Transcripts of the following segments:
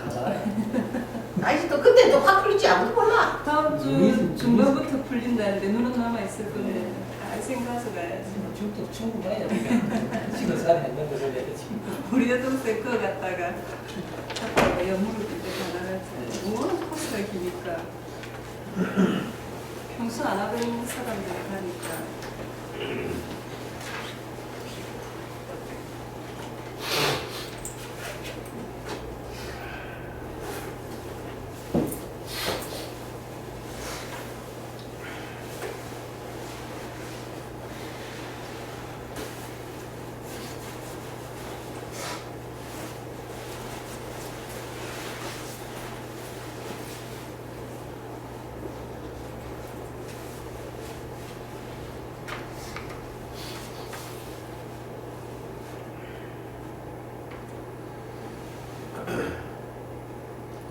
하잖아요. 아니 또 그때 또 확 풀릴지 아무도 몰라. 다음 주 중반부터 풀린다는데 눈은 남아있을 건데 생각해서 가야지. 지금도 충분해요. 지금 살이 있는 것을 해야지. 우리 여동생 그거 갔다가 연무를 그때 가나가지. 워낙 코스가 기니까 평소 안 하던 사람들이 가니까.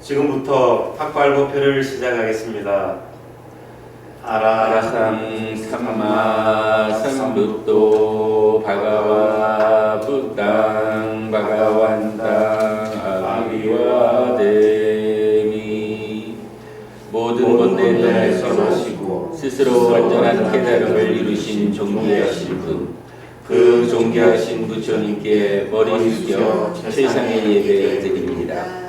지금부터 탁발법회를 시작하겠습니다. 아라함 삼마 삼부토 바가와 부땅 바가완땅 아비와데미. 모든 번뇌를 선하시고 스스로 완전한 깨달음을 이루신 존귀하신 분, 그 존귀하신 부처님께 머리 숙여 최상의 예배를 드립니다.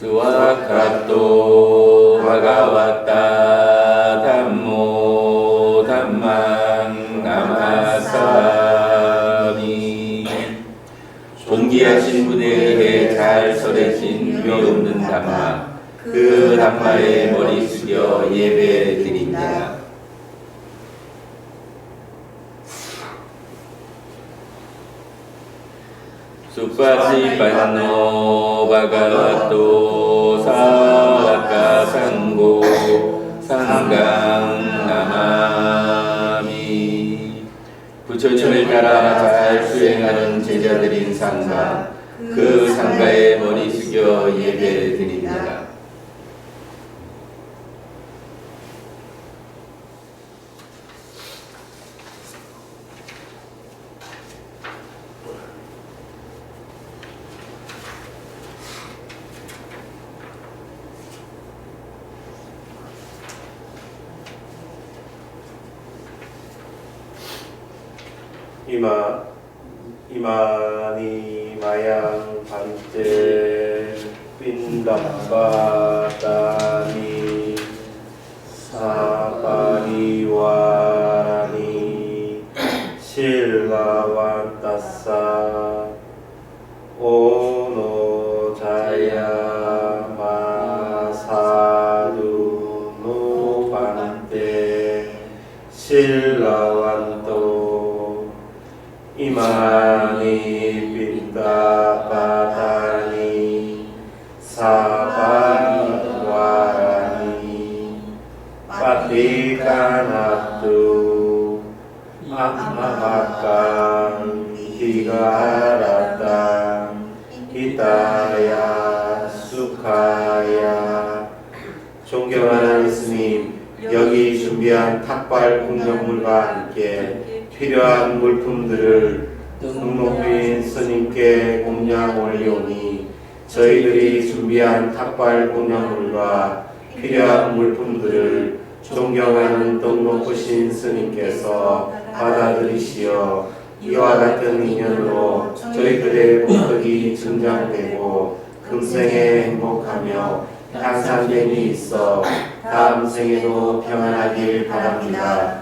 스와카토 바가와타 담모 담망 나마사미. 존귀하신 분에 의해 잘 설해진 위없는 담마, 그 담마에 머리 숙여 예배 드립니다. 수파티판노 바가와토 사와카상고 상강 나마미. 부처님을 따라 잘 수행하는 제자들인 상가, 그 상가에 머리 숙여 예배 드립니다. 이마니 마양 반제 빈다바다니 사바리와라니 실라완따사 오노자야 마사두 노반테 실라완토 이마니 빈다바다니 사바리와라니 파티카나투 아마마칸 기가라탄 히타야 수카야. 존경하는 스님, 여기 준비한 탁발 공정물과 함께 필요한 물품들을 등록주인 스님께 공양 올리오니, 저희들이 준비한 탁발 공양물과 필요한 물품들을 존경하는 등록주신 스님께서 받아들이시어 이와 같은 인연으로 저희들의 복덕이 증장되고 금생에 행복하며 향상됨이 있어 다음 생에도 평안하길 바랍니다.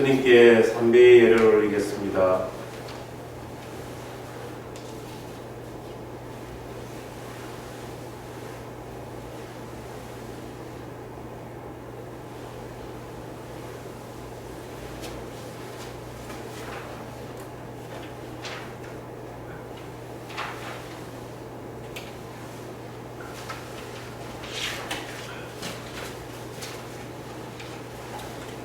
스님께 삼배의 예를 올리겠습니다.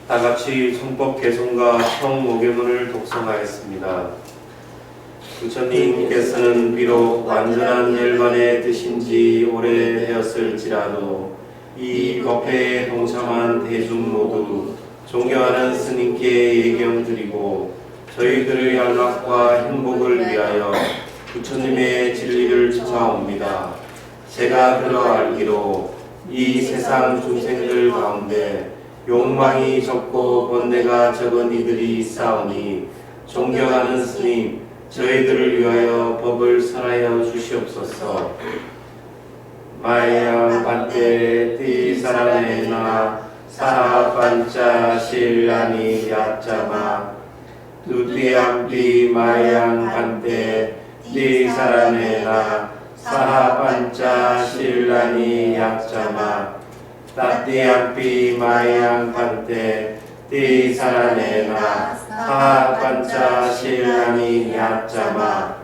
다같이 청법 개송과 청오계문을 독송하였습니다. 부처님께서는 비록 완전한 열반의 뜻인지 오래되었을지라도 이 법회에 동참한 대중 모두 존경하는 스님께 예경드리고 저희들의 안락과 행복을 위하여 부처님의 진리를 청하옵니다. 제가 들어 알기로 이 세상 중생들 가운데 욕망이 적고 번뇌가 적은 이들이 있사오니 존경하는 스님, 저희들을 위하여 법을 설하여 주시옵소서. 마양 반테 티사라네나 사반자 실라니 야짜마 두티암피 마양 반테 티사라네나 사반자 실라니 야짜마 따띠암피 마양 반테 티사라네나 사반자 실라니 야짜마.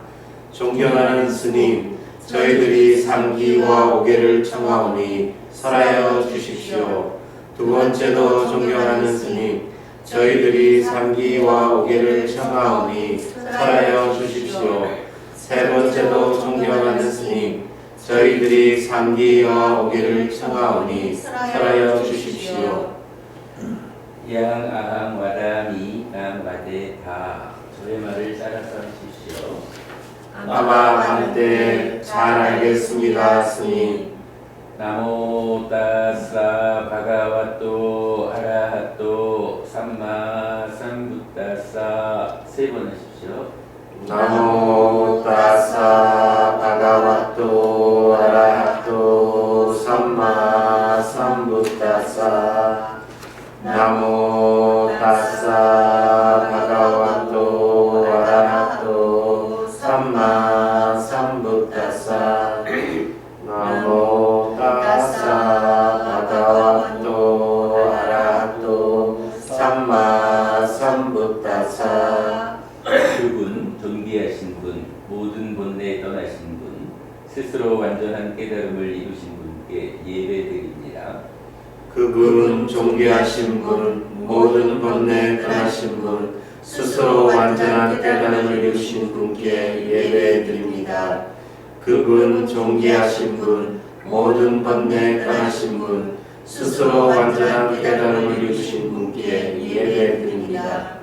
존경하는 스님, 저희들이 상기와 오계를 청하오니 설하여 주십시오. 두 번째도 존경하는 스님, 저희들이 상기와 오계를 청하오니 설하여 주십시오. 세 번째도 존경하는 스님, 저희들이 상기와 오계를 청하오니 설하여 주십시오. 양 아항 와다미 남 와데 다 저의 말을 따라서 하십시오. 아마 반때 잘 알겠습니다, 스님. 나모 따사 바가와또 아라하또 삼마 삼부따사 세 번 하십시오. 나모 따사 바가와또 아라하또 삼마 삼부따사. 나모 따사 바가와또 아라하또 삼마 삼부따사. 나모 따사 바가와또 아라하또 삼마 삼부따사. 그분, 존귀하신 분, 모든 본내에 떠나신 분, 스스로 완전한 깨달음을 이루신 분께 예배드립니다. 그분, 존귀하신 분, 모든 번뇌 떠나신 분, 스스로 완전한 깨달음을 이루신 분께 예배드립니다. 그분, 존귀하신 분, 모든 번뇌 떠나신 분, 스스로 완전한 깨달음을 이루신 분께 예배드립니다.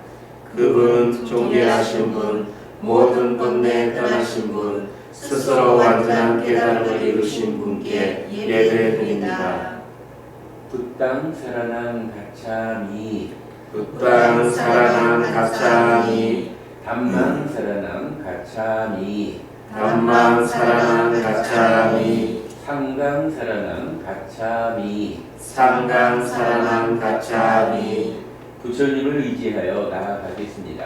그분, 존귀하신 분, 모든 번뇌 떠나신 분, 스스로 완전한 깨달음을 이루신 분께 예배드립니다. 붓당 사라남 가차미 붓당 사라남 가차미 담망 사라남 가차미 담망 사라남 가차미 상강 사라남 가차미 상강 사라남 가차미. 부처님을 의지하여 나아가겠습니다.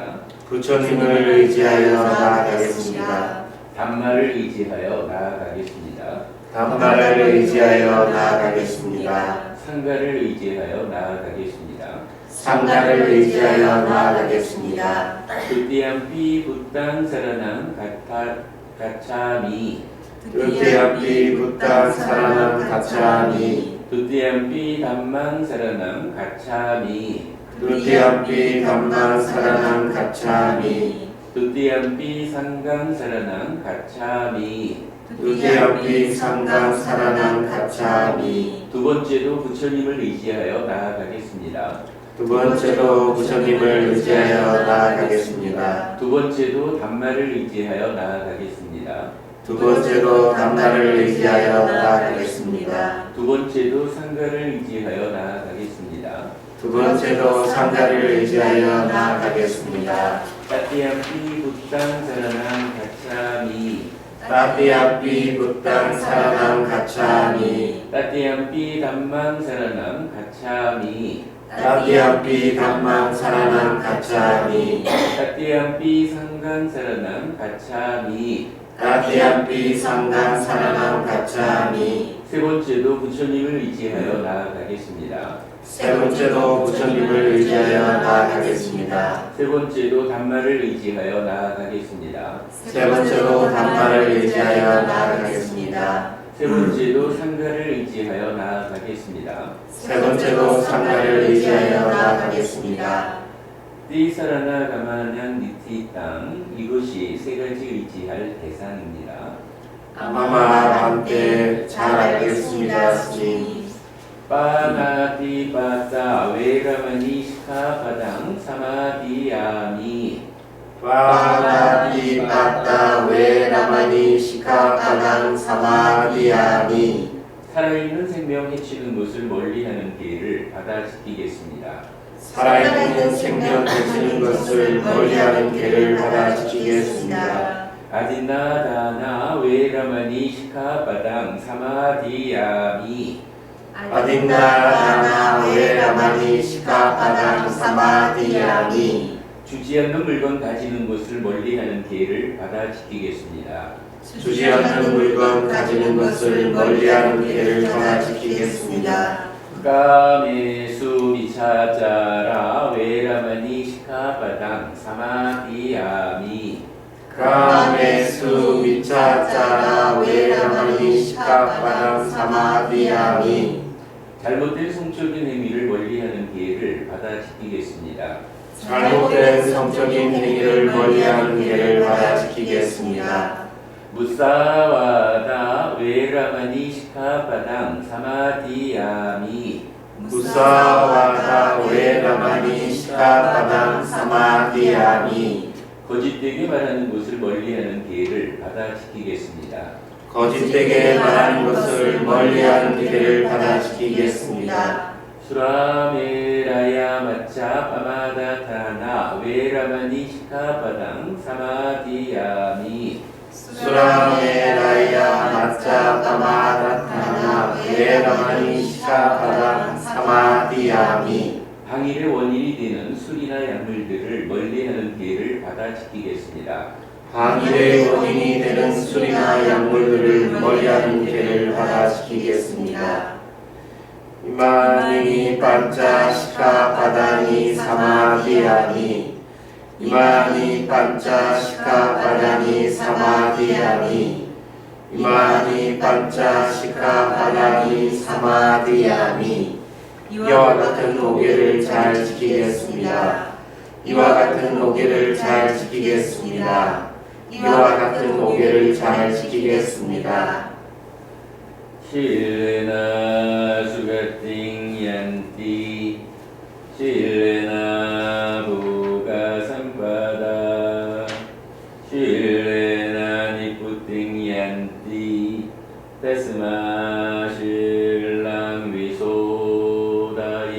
부처님을 의지하여 나아가겠습니다. 담마를 의지하여 나아가겠습니다. 담마를 의지하여 나아가겠습니다. 상가를 의지하여 나아가겠습니다. 상가를 의지하여 나아가겠습니다. 두띠암피 붓당 사라남 가차미 두띠암피 붓당 사라남 가차미 두띠암피 담망 사라남 가차미 두띠암피 담망 사라남 가차미 두띠암피 상강 사라남 가차미 두띠암피 상강 사라남 가차미. 두 번째도 부처님을 의지하여 나아가겠습니다. 두 번째도 부처님을 의지하여 나아가겠습니다. 두 번째도 담마를 의지하여 나아가겠습니다. 두 번째도 담마를 의지하여 나아가겠습니다. 두 번째도 상가를 의지하여 나아가겠습니다. 두 번째도 상가를 의지하여 나아가겠습니다. 따띠암피 붓당 사라남 가차미 따띠암피 붓당 사라남 가차미 따띠암피 담망 사라남 가차미 따띠암피 담망 사라남 가차미 따띠암피 상강 사라남 가차미. 따띠암피 상강 사라남 가차미 세 번째도 부처님을 의지하여 나아가겠습니다. 세 번째로 부처님을 의지하여 나아가겠습니다. 세 번째도 단마를 의지하여 나아가겠습니다. 세 번째로 담마를 의지하여 나아가겠습니다. 세 번째도 상가를 의지하여 나아가겠습니다. 세 번째로 상가를 의지하여 나아가겠습니다. 띠사라나 가마냥 니티 땅, 이것이 세 가지 의지할 대상입니다. 아마 반때 잘 알겠습니다, 스님. 빠나디 빠따 웨라마니 시카바당 사마디야미. 빠나디 빠따 웨라마니 시카파당 사마디야미 살아있는 생명 해치는 것을 멀리하는 길을 받아 지키겠습니다. 살아있는 생명 해치는 것을 멀리하는 길을 받아 지키겠습니다. 아딘나다나 웨라마니 시카바당 사마디야미. 아딘다라나 웨라마니 시카파당 사마디야미 주지 않는 물건 가지는 것을 멀리하는 길을 받아 지키겠습니다. 주지 않는 물건 가지는 것을 멀리하는 길을 받아 지키겠습니다. 까메수 미차자라 웨라마니 시카바당 사마디야미. 까메수 미차짜라 웨라마니 시카파당 사마디야미 잘못된 성적인 행위를 멀리하는 기회를 받아 지키겠습니다. 잘못된 성적인 행위를 멀리하는 길을 받아 지키겠습니다. 무사와다 웨라마니 시카바당 사마디야미. 무사와다 웨라마니 시카파당 사마디야미 거짓되게 말하는 것을 멀리하는 기회를 받아 지키겠습니다. 거짓되게 말하는 것을 멀리하는 길을 받아 지키겠습니다. 수라메라야 마차 파마다타나 웨라마니 시카바당 사마디야미. 수라메라야 마짜 파마다타나 웨라마니 시카파당 사마디야미 방일의 원인이 되는 술이나 약물들을 멀리하는 기회를 받아 지키겠습니다. 방일의 원인이 되는 술이나 약물들을 멀리하는 길을 받아 지키겠습니다. 이마니 반짜 시카파다니 사마디야미 이마니 반짜 시카파다니 사마디야미 이마니 반짜 시카파다니 사마디야미 이와 같은 오계를 잘 지키겠습니다. 이와 같은 오계를 잘 지키겠습니다. 이와 같은 오계를 잘 지키겠습니다. 실레나 수가띵 얀띠 실레나 부가 삼바다 실레나 니푸띵 얀띠 테스마 실랑 위소다예.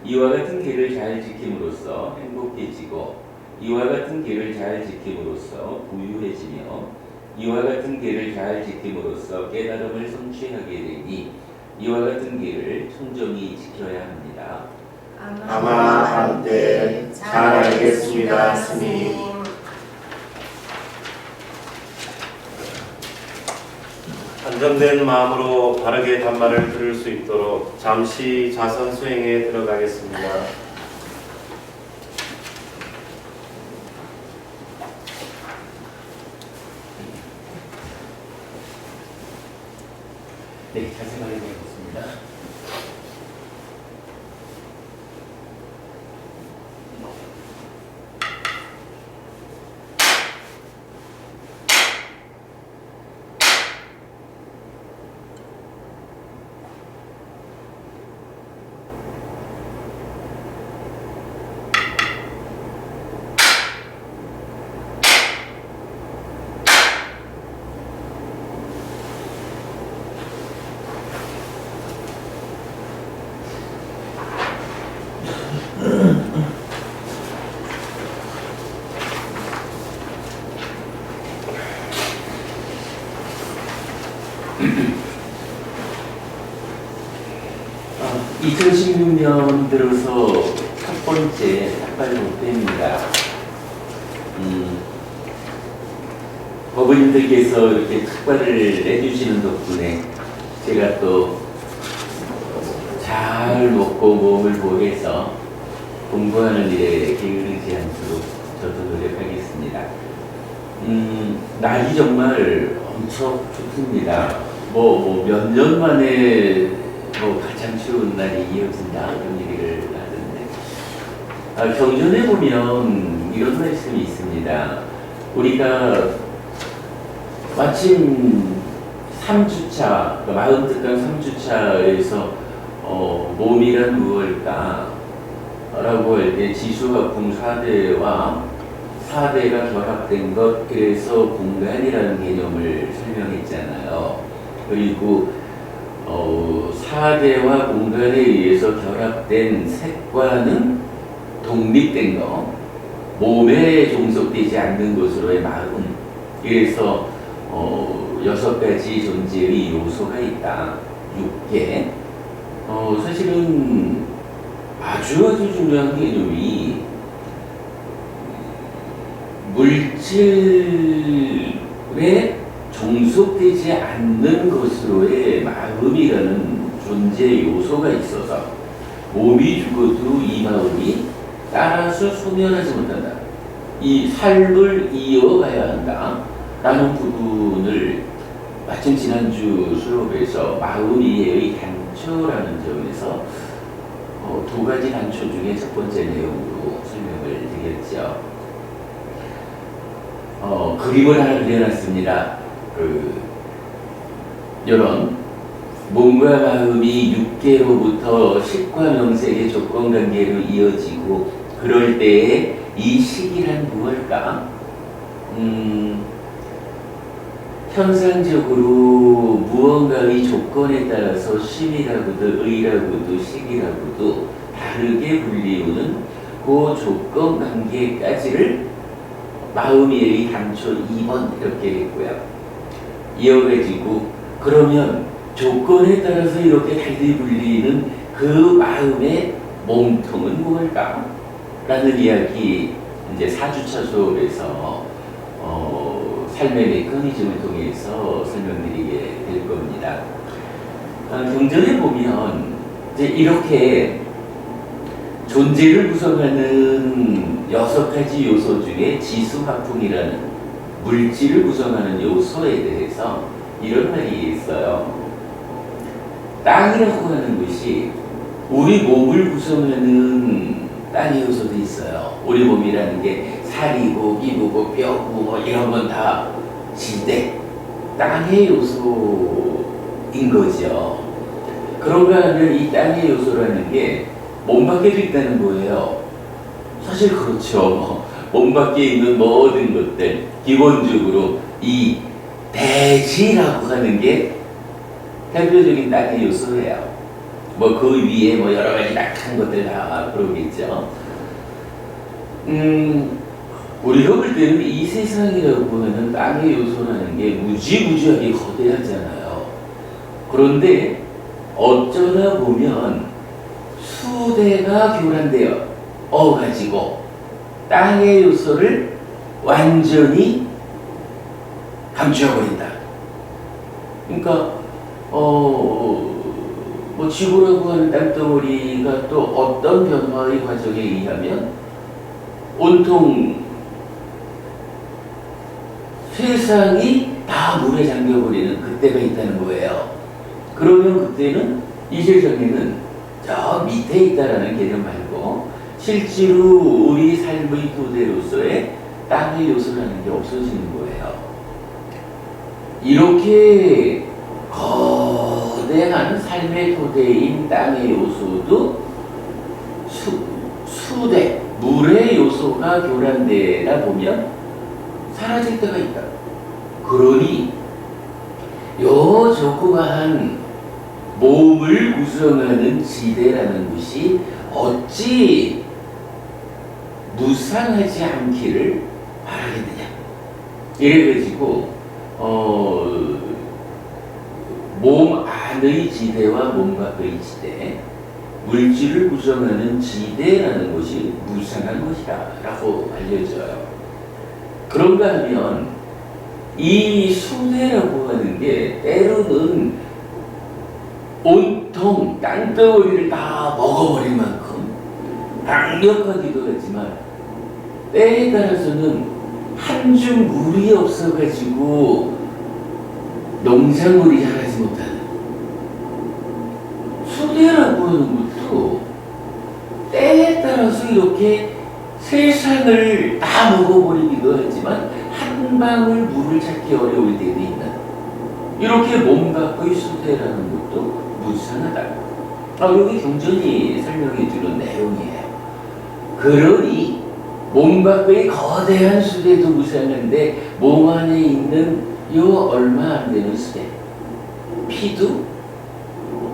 이와 같은 길을 잘 지킴으로써 행복해지고 이와 같은 길을 잘 지킴으로써 부유해지며 이와 같은 길을 잘 지킴으로써 깨달음을 성취하게 되니 이와 같은 길을 청정히 지켜야 합니다. 아마 한때 잘 알겠습니다, 스님. 안정된 마음으로 바르게 단말을 들을 수 있도록 잠시 자선 수행에 들어가겠습니다. 네, 자세 마련해보겠습니다. 2016년 들어서 첫 번째 삭발 목표입니다. 법원님들께서 이렇게 삭발을 해주시는 덕분에 제가 또 잘 먹고 몸을 보호해서 공부하는 일에 게으르지 않도록 저도 노력하겠습니다. 날이 정말 엄청 춥습니다. 몇 년 만에 가장 추운 날이 이어진다 이런 얘기를 하던데, 경전에 보면 이런 말씀이 있습니다. 우리가 마침 3주차, 마흔특강 3주차에서 몸이란 무엇일까? 라고 할 때 지수화풍 4대와 4대가 결합된 것, 그래서 공간이라는 개념을 설명했잖아요. 그리고 4대와 공간에 의해서 결합된 색과는 독립된 거, 몸에 종속되지 않는 것으로의 마음. 그래서 6가지 존재의 요소가 있다. 6개. 사실은 아주 중요한 개념이 물질에 종속되지 않는 것으로의 마음이라는 존재 요소가 있어서 몸이 죽어도 이 마음이 따라서 소멸하지 못한다. 이 삶을 이어가야 한다. 라는 부분을 마침 지난주 수업에서 마음이해의 단초라는 점에서 2가지 단초 중에 첫 번째 내용으로 설명을 드렸죠. 그림을 하나 그려놨습니다. 이런 몸과 마음이 6개로부터 식과 명색의 조건관계로 이어지고 그럴 때에 이 식이란 무엇일까? 현상적으로 무언가의 조건에 따라서 심이라고도 의라고도 식이라고도 다르게 불리우는 그 조건 관계까지를 마음의 단초 2번 이렇게 했고요. 이어가지고 그러면 조건에 따라서 이렇게 달리 불리는 그 마음의 몸통은 무엇일까? 라는 이야기 이제 4주차 수업에서 삶의 메커니즘을 통해서 설명드리게 될 겁니다. 경전에 보면 이제 이렇게 존재를 구성하는 6가지 요소 중에 지수화풍이라는 물질을 구성하는 요소에 대해서 이런 말이 있어요. 땅이라고 하는 것이 우리 몸을 구성하는 땅의 요소도 있어요. 우리 몸이라는 게 살이고 기부고 뼈고 이런 건 다 지대, 땅의 요소인 거죠. 그런가 하면 이 땅의 요소라는 게 몸 밖에도 있다는 거예요. 사실 그렇죠. 몸 밖에 있는 모든 것들, 기본적으로 이 대지라고 하는 게 대표적인 땅의 요소예요. 그 위에 여러 가지 낙한 것들 다 그러겠죠. 우리가 볼 때는 이 세상이라고 하는 땅의 요소라는 게 무지무지하게 거대하잖아요. 그런데 어쩌다 보면 수대가 교란되어 가지고 땅의 요소를 완전히 감추어버린다. 그러니까 지구라고 하는 땅덩어리가 또 어떤 변화의 과정에 의하면 온통 세상이 다 물에 잠겨버리는 그때가 있다는 거예요. 그러면 그때는 이 세상에는 저 밑에 있다라는 개념 말고 실제로 우리 삶의 토대로서의 땅의 요소라는 게 없어지는 거예요. 이렇게 거대한 삶의 토대인 땅의 요소도 수대, 물의 요소가 교란되다 보면 사라질 때가 있다. 그러니 요 조그마한 몸을 구성하는 지대라는 것이 어찌 무상하지 않기를 바라겠느냐. 이래가지고 몸 안의 지대와 몸 밖의 지대, 물질을 구성하는 지대라는 것이 무상한 것이다 라고 알려져요. 그런가 하면 이 수대라고 하는 게 때로는 온통 땅덩어리를 다 먹어버릴 만큼 강력하기도 하지만 때에 따라서는 한 줌 물이 없어가지고 농작물이 자라지 못하는 수대라고 하는 것도 때에 따라서 이렇게 세상을 다 먹어버리기도 하지만 한 방울 물을 찾기 어려울 때도 있는 이렇게 몸 밖의 수대라는 것도 무상하다. 여기 경전이 설명해 주는 내용이에요. 그러니 몸 밖의 거대한 수대도 무상한데 몸 안에 있는 요 얼마 안 되는 수대, 피도,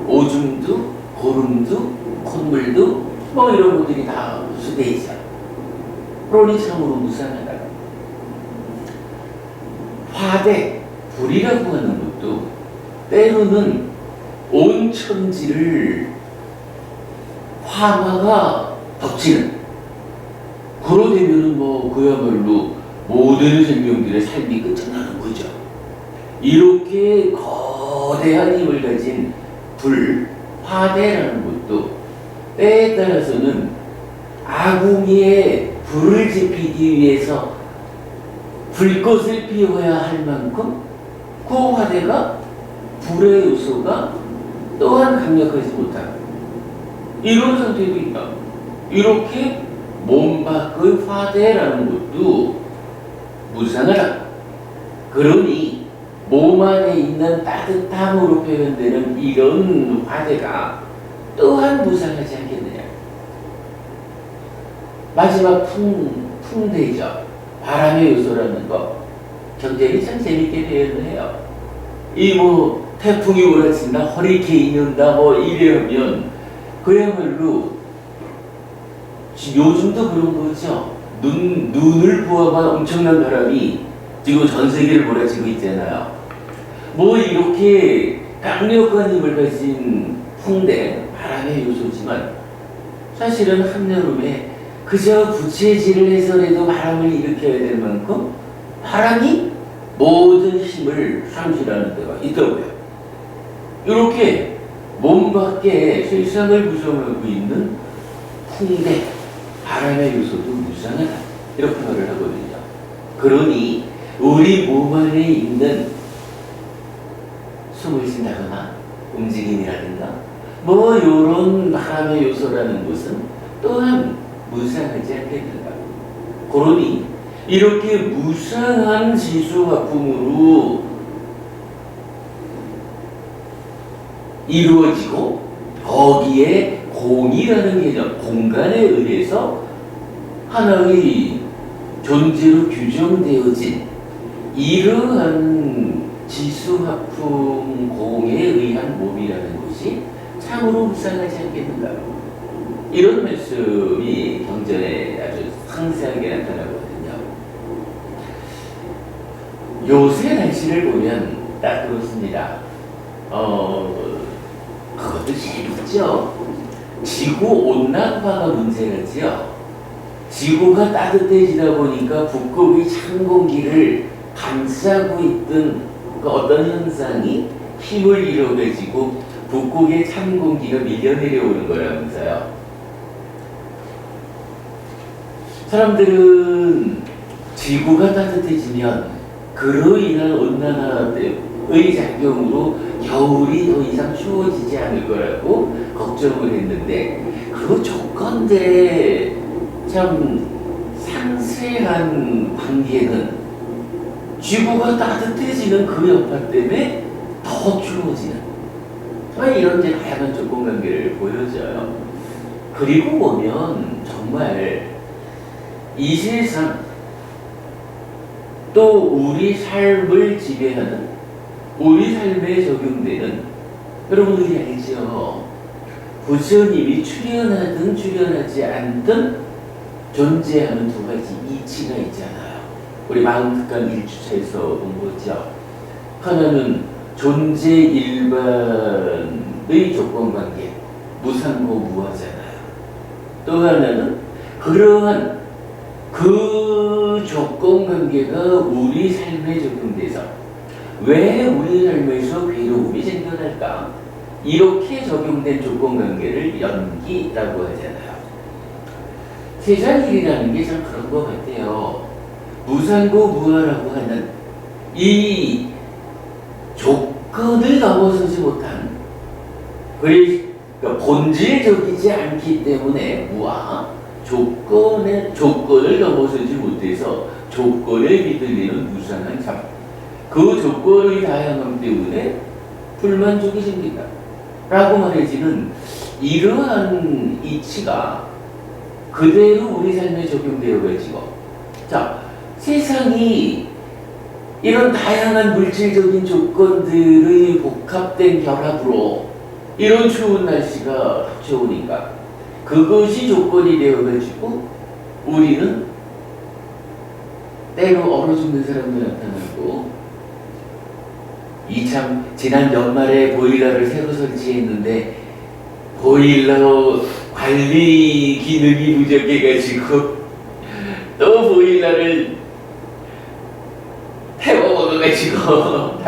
오줌도, 고름도, 콧물도 뭐 이런 것들이 다 수대이죠. 그러니 참으로 무상하다. 화대, 불이라고 하는 것도 때로는 온 천지를 화마가 덮치는 그러 되면은 뭐 그야말로 모든 생명들의 삶이 끝장나는 거죠. 이렇게 거대한 힘을 가진 불, 화대라는 것도 때에 따라서는 아궁이에 불을 지피기 위해서 불꽃을 피워야 할 만큼 그 화대가 불의 요소가 또한 강력하지 못하고 이런 상태도 있다. 이렇게 몸 밖의 화대라는 것도 무상하다. 그러니 몸 안에 있는 따뜻함으로 표현되는 이런 화대가 또한 무상하지 않겠느냐. 마지막 풍대죠. 바람의 요소라는 거. 경전이 참 재밌게 표현을 해요. 이 뭐 태풍이 몰아친다, 허리케인이 온다, 뭐 이래하면 그야말로 요즘도 그런 거죠. 눈을 부어봐 엄청난 바람이 지금 전 세계를 몰아치고 있잖아요. 뭐 이렇게 강력한 힘을 가진 풍대, 바람의 요소지만 사실은 한여름에 그저 부채질을 해서라도 바람을 일으켜야 될 만큼 바람이 모든 힘을 상실하는 데가 있다고요. 이렇게 몸 밖에 세상을 구성하고 있는 풍대, 바람의 요소도 무상하다. 이렇게 말을 하거든요. 그러니 우리 몸 안에 있는 숨을 쉰다거나 움직임이라든가 뭐 이런 바람의 요소라는 것은 또한 무상하지 않겠는가. 그러니 이렇게 무상한 지수화풍으로 이루어지고 거기에 공이라는 개념, 공간에 의해서 하나의 존재로 규정되어진 이러한 지수화풍 공에 의한 몸이라는 것이 참으로 무상하지 않겠는가. 이런 말씀이 경전에 아주 상세하게 나타나거든요. 요새 날씨를 보면 딱 그렇습니다. 그것도 재밌죠. 지구 온난화가 문제라지요. 지구가 따뜻해지다 보니까 북극의 찬 공기를 감싸고 있던 그 어떤 현상이 힘을 잃어가지고 북극의 찬 공기가 밀려 내려오는 거라면서요. 사람들은 지구가 따뜻해지면 그로 인한 온난화의 작용으로 겨울이 더 이상 추워지지 않을 거라고 걱정을 했는데 그 조건들의 참 상세한 관계는 지구가 따뜻해지는 그 여파 때문에 더 추워지는 이런 다양한 조건 관계를 보여줘요. 그리고 보면 정말 이 세상 또 우리 삶을 지배하는 우리 삶에 적용되는 여러분들이 알죠? 부처님이 출현하든 출현하지 않든 존재하는 두 가지 이치가 있잖아요. 우리 마음특강 1주차에서 본 거죠. 하나는 존재 일반의 조건관계, 무상고무하잖아요. 또 하나는 그러한 그 조건관계가 우리 삶에 적용돼서 왜 우리 삶에서 괴로움이 생겨날까? 이렇게 적용된 조건관계를 연기라고 하잖아요. 세상 일이라는 게 참 그런 것 같아요. 무상고무하라고 하는 이 조건을 넘어서지 못한, 그러니까 본질적이지 않기 때문에 무아, 조건을 넘어서지 못해서 조건에 비틀리는 무상한 삶, 그 조건의 다양함 때문에 불만족이 생긴다 라고 말해지는 이러한 이치가 그대로 우리 삶에 적용되어 가지고, 자, 세상이 이런 다양한 물질적인 조건들의 복합된 결합으로 이런 추운 날씨가 닥쳐오니까 그것이 조건이 되어가지고 우리는 때로 얼어 죽는 사람도 나타나고, 이참 지난 연말에 보일러를 새로 설치했는데 보일러 관리 기능이 부족해가지고 또 보일러를 태워 먹어가지고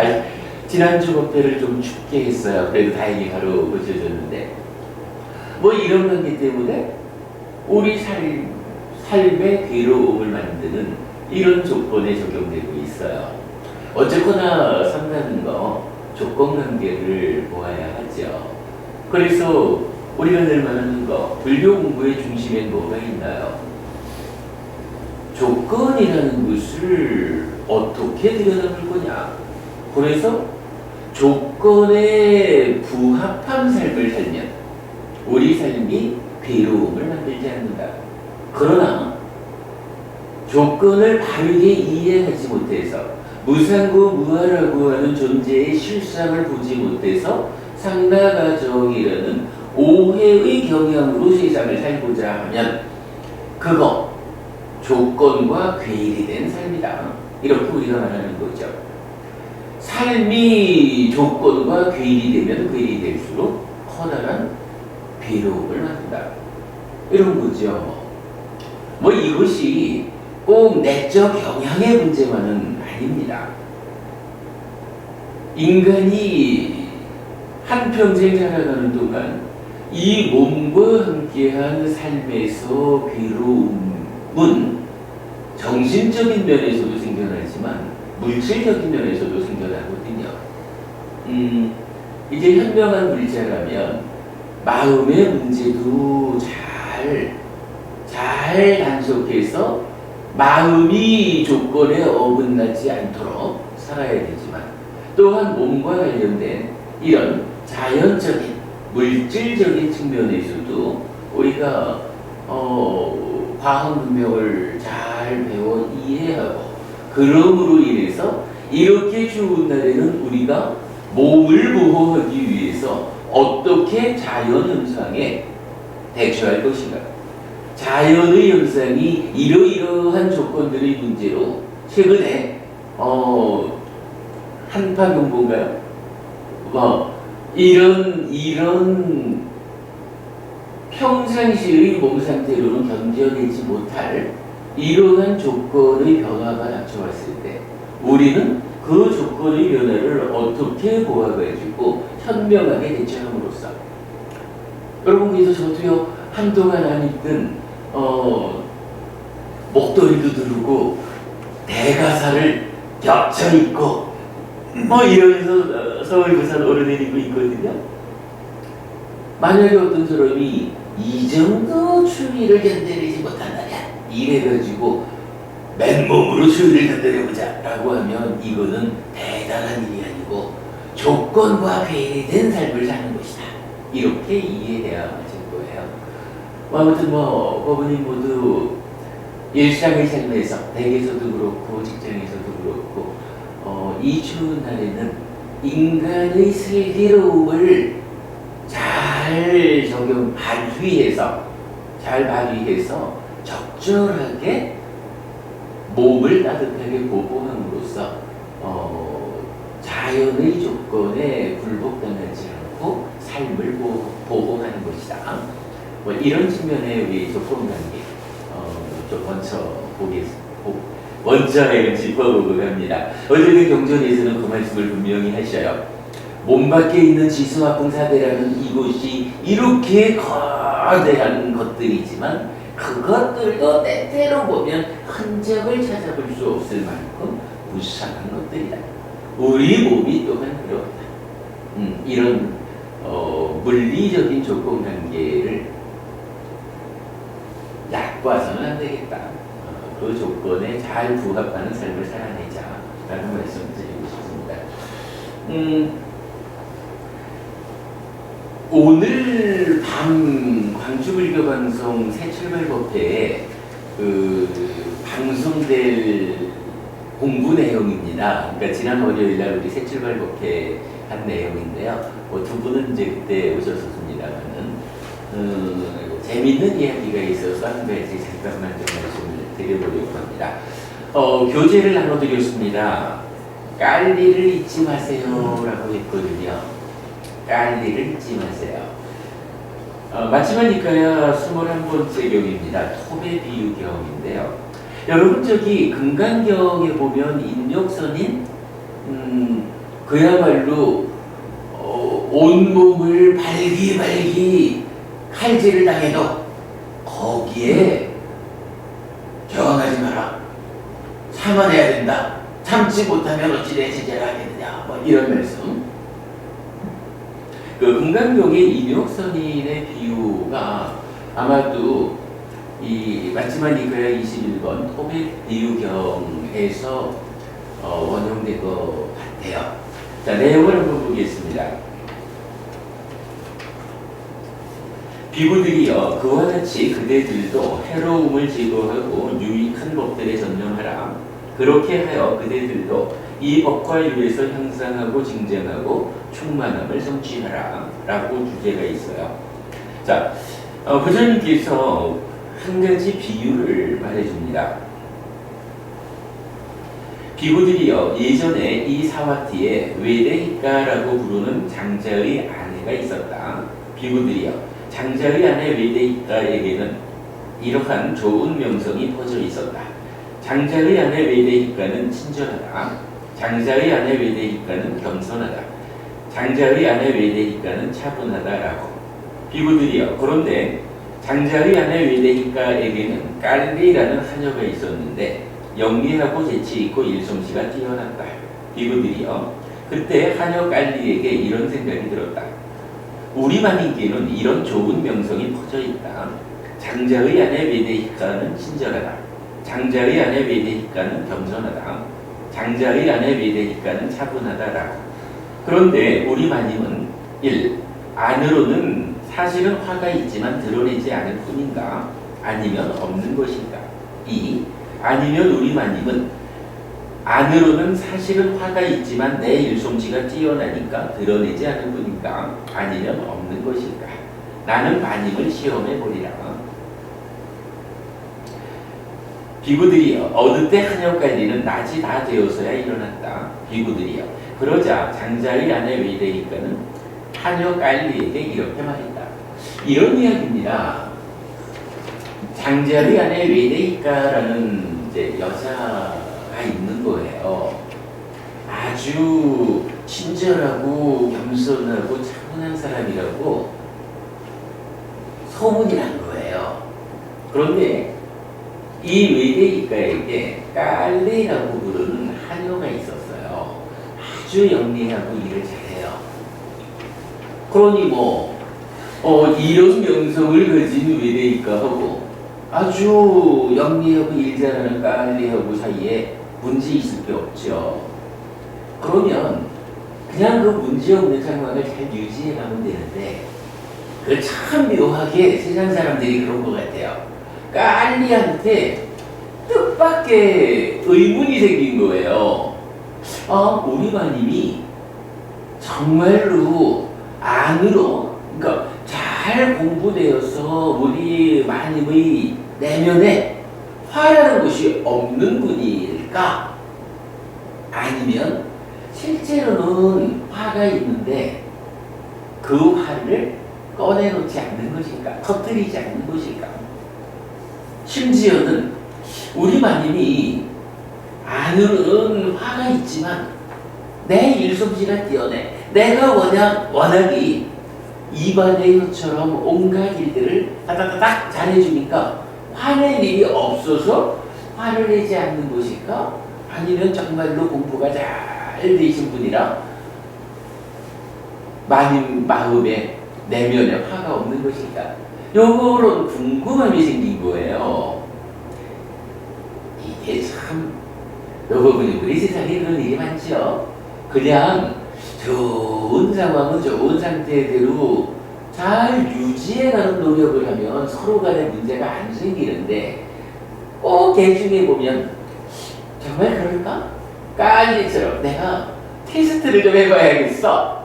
지난주 목표를 좀 춥게 했어요. 그래도 다행히 바로 고쳐졌는데, 뭐 이런 관계 때문에 우리 삶의 괴로움을 만드는 이런 조건에 적용되고 있어요. 어쨌거나 삼가는 거 조건관계를 보아야 하죠. 그래서 우리가 늘 말하는 거, 불교 공부의 중심엔 뭐가 있나요? 조건이라는 것을 어떻게 들여다볼 거냐. 그래서 조건에 부합한 삶을 살면 우리 삶이 괴로움을 만들지 않는다. 그러나 조건을 바르게 이해하지 못해서 무상고무하라고 하는 존재의 실상을 보지 못해서 상나가정이라는 오해의 경향으로 세상을 살고자 하면 그거 조건과 괴리된 삶이다. 이렇게 우리가 말하는 거죠. 삶이 조건과 괴리되면 괴리될수록 커다란 괴로움을 만든다. 이런 거죠. 뭐 이것이 꼭 내적 경향의 문제만은 아닙니다. 인간이 한평생 살아가는 동안 이 몸과 함께한 삶에서 괴로움은 정신적인 면에서도 생겨나지만 물질적인 면에서도 생겨나거든요. 이제 현명한 물자라면 마음의 문제도 잘 단속해서 마음이 조건에 어긋나지 않도록 살아야 되지만, 또한 몸과 관련된 이런 자연적인 물질적인 측면에서도 우리가 과학 문명을 잘 배워 이해하고, 그러므로 인해서 이렇게 추운 날에는 우리가 몸을 보호하기 위해서 어떻게 자연 현상에 대처할 것인가. 자연의 현상이 이러이러한 조건들의 문제로 최근에 한파경보인가요? 이런 평상시의 몸 상태로는 견뎌내지 못할 이러한 조건의 변화가 닥쳐왔을 때 우리는 그 조건의 변화를 어떻게 보아가지고 현명하게 대처함으로써, 여러분, 그래서 저도요 한동안 안 입던 목도리도 두르고 대가사를 겹쳐 입고 이러면서 서울 부산 오르내리고 있거든요. 만약에 어떤 사람이 이 정도 추위를 견뎌내지 못한다냐 이래가지고 맨몸으로 추위를 견뎌내보자 라고 하면 이거는 대단한 일이 아니고 조건과 괴리된 삶을 사는 것이다. 이렇게 이해돼야 맞을 거예요. 아무튼 법원님 모두 일상의 삶에서, 댁에서도 그렇고 직장에서도 그렇고 이 추운 날에는 인간의 슬기로움을 잘 발휘해서 적절하게 몸을 따뜻하게 보호함으로써 자연의 조건에 굴복당하지 않고 삶을 보호하는 것이다. 뭐 이런 측면의 우리 조건관계 좀 먼저 짚어보고 합니다. 어쨌든 경전에서는 그 말씀을 분명히 하셔요. 몸 밖에 있는 지수화풍사대라는 이곳이 이렇게 거대한 것들이지만 그것들도 때때로 보면 흔적을 찾아볼 수 없을 만큼 무상한 것들이다. 우리 몸이 또한 그렇다. 이런 물리적인 조건관계를 약과서는 안 되겠다. 그 조건에 잘 부합하는 삶을 살아내자라는 말씀을 드리고 싶습니다. 오늘 밤 광주불교방송 새출발법회에 방송될 공부 내용입니다. 그러니까 지난 월요일날 우리 새출발법회 한 내용인데요. 두 분은 이제 그때 오셨었습니다만은 재밌는 이야기가 있어서 한 가지 잠깐만 좀 말씀을 드려보려고 합니다. 교재를 나눠드렸습니다. 깔리를 잊지 마세요라고 했거든요. 깔리를 잊지 마세요. 마치마니까야 21번째 경입니다. 톱의 비유경인데요. 여러분 저기 금강경에 보면 인력선인 그야말로 온몸을 발기발기 칼질을 당해도 거기에 저항하지 마라. 참아내야 된다. 참지 못하면 어찌 내 제재를 하겠느냐. 뭐 이런 말씀. 그 금강경의 인욕선인의 비유가 아마도 이 마치마니까야 21번 토백 비유경에서 원용된 것 같아요. 자, 내용을 한번 보겠습니다. 비구들이여 그와 같이 그대들도 해로움을 제거하고 유익한 법들에 전념하라. 그렇게 하여 그대들도 이 법과 유에서 향상하고 증쟁하고 충만함을 성취하라 라고 주제가 있어요. 자, 부처님께서 한 가지 비유를 말해줍니다. 비구들이여 예전에 이 사와티에 외대이까라고 부르는 장자의 아내가 있었다. 비구들이여 장자의 아내 외대이까에게는 이러한 좋은 명성이 퍼져 있었다. 장자의 아내 외대이까는 친절하다. 장자의 아내 외대이까는 겸손하다. 장자의 아내 외대이까는 차분하다라고. 비구들이여 그런데 장자의 아내 외대이까에게는 깔리라는 하녀가 있었는데 영리하고 재치있고 일솜씨가 뛰어났다. 비구들이여 그때 하녀 깔리에게 이런 생각이 들었다. 우리 만인께는 이런 좋은 명성이 퍼져 있다. 장자의 아내 외대이까는 친절하다. 장자의 아내 외대이까는 겸손하다. 장자의 아내 외대이까는 차분하다라고. 그런데 우리 마님은 1. 안으로는 사실은 화가 있지만 드러내지 않을 뿐인가? 아니면 없는 것인가? 2. 아니면 우리 마님은 안으로는 사실은 화가 있지만 내 일솜씨가 뛰어나니까 드러내지 않을 뿐인가? 아니면 없는 것인가? 나는 마님을 시험해 보리라. 비구들이여 어느 때 한여깔리는 낮이 다 되어서야 일어났다. 비구들이여 그러자 장자의 아내 외대이까는 한여깔리에게 이렇게 말했다. 이런 이야기입니다. 장자의 아내 외대이까라는 이제 여자가 있는 거예요. 아주 친절하고 겸손하고 차분한 사람이라고 소문이 난 거예요. 그런데 이 외대이까에게 깔레라고 부르는 하녀가 있었어요. 아주 영리하고 일을 잘해요. 그러니 이런 명성을 가진 외대이까하고 아주 영리하고 일 잘하는 깔레하고 사이에 문제 있을 게 없죠. 그러면 그냥 그 문제 없는 상황을 잘 유지해 가면 되는데 그 참 묘하게 세상 사람들이 그런 것 같아요. 깔리한테 뜻밖의 의문이 생긴 거예요. 우리 마님이 정말로 안으로, 그러니까 잘 공부되어서 우리 마님의 내면에 화라는 것이 없는 분일까? 아니면 실제로는 화가 있는데 그 화를 꺼내놓지 않는 것일까? 터뜨리지 않는 것일까? 심지어는 우리 마님이 안으로는 화가 있지만 내 일솜씨가 뛰어내. 내가 워낙이 입안의 혀처럼 온갖 일들을 따다다닥 잘해주니까 화낼 일이 없어서 화를 내지 않는 것일까? 아니면 정말로 공부가 잘 되신 분이라 마님 마음에 내면에 화가 없는 것일까? 요거는 궁금함이 생긴 거예요. 이게 참 여러분 우리 세상에 그런 일이 많죠. 그냥 좋은 상황은 좋은 상태대로 잘 유지해가는 노력을 하면 서로 간에 문제가 안 생기는데 꼭 대중에 보면 정말 그럴까? 까일리처럼 내가 테스트를 좀 해봐야겠어.